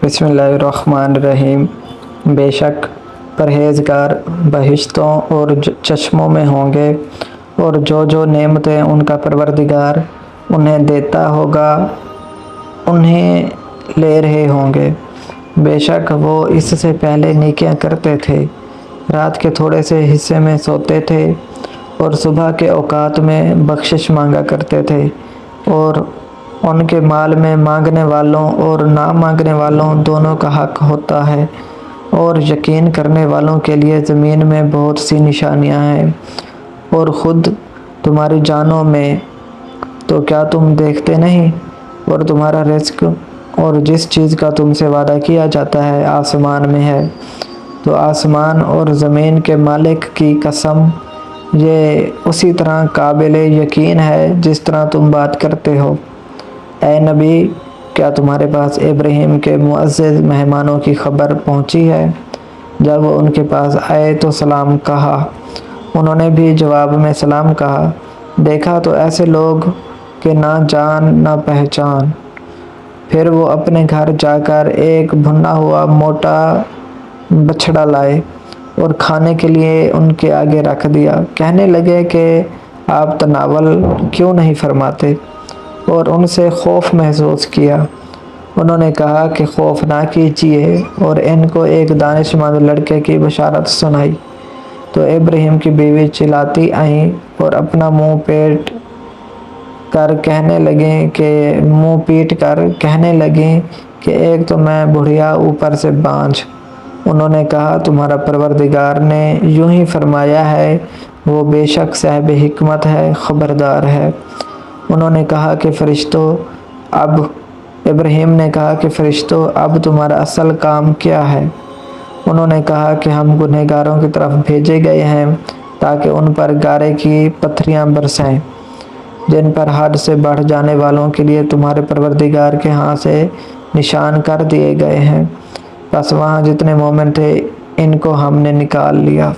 بسم اللہ الرحمن الرحیم۔ بے شک پرہیزگار بہشتوں اور چشموں میں ہوں گے، اور جو نعمتیں ان کا پروردگار انہیں دیتا ہوگا انہیں لے رہے ہوں گے۔ بے شک وہ اس سے پہلے نیکیاں کرتے تھے، رات کے تھوڑے سے حصے میں سوتے تھے اور صبح کے اوقات میں بخشش مانگا کرتے تھے، اور ان کے مال میں مانگنے والوں اور نہ مانگنے والوں دونوں کا حق ہوتا ہے، اور یقین کرنے والوں کے لیے زمین میں بہت سی نشانیاں ہیں، اور خود تمہاری جانوں میں تو کیا تم دیکھتے نہیں؟ اور تمہارا رزق اور جس چیز کا تم سے وعدہ کیا جاتا ہے آسمان میں ہے، تو آسمان اور زمین کے مالک کی قسم یہ اسی طرح قابل یقین ہے جس طرح تم بات کرتے ہو۔ اے نبی، کیا تمہارے پاس ابراہیم کے معزز مہمانوں کی خبر پہنچی ہے؟ جب وہ ان کے پاس آئے تو سلام کہا، انہوں نے بھی جواب میں سلام کہا۔ دیکھا تو ایسے لوگ کہ نہ جان نہ پہچان۔ پھر وہ اپنے گھر جا کر ایک بھنا ہوا موٹا بچھڑا لائے اور کھانے کے لیے ان کے آگے رکھ دیا۔ کہنے لگے کہ آپ تناول کیوں نہیں فرماتے؟ اور ان سے خوف محسوس کیا۔ انہوں نے کہا کہ خوف نہ کیجیے، اور ان کو ایک دانش مند لڑکے کی بشارت سنائی۔ تو ابراہیم کی بیوی چلاتی آئیں اور اپنا منہ پیٹ کر کہنے لگیں کہ ایک تو میں بڑھیا، اوپر سے بانجھ۔ انہوں نے کہا تمہارا پروردگار نے یوں ہی فرمایا ہے، وہ بے شک صاحب حکمت ہے، خبردار ہے۔ ابراہیم نے کہا کہ فرشتوں، اب تمہارا اصل کام کیا ہے؟ انہوں نے کہا کہ ہم گنہگاروں کی طرف بھیجے گئے ہیں تاکہ ان پر گارے کی پتھریاں برسیں، جن پر حد سے بڑھ جانے والوں کے لیے تمہارے پروردگار کے ہاں سے نشان کر دیے گئے ہیں۔ بس وہاں جتنے مومن تھے ان کو ہم نے نکال لیا۔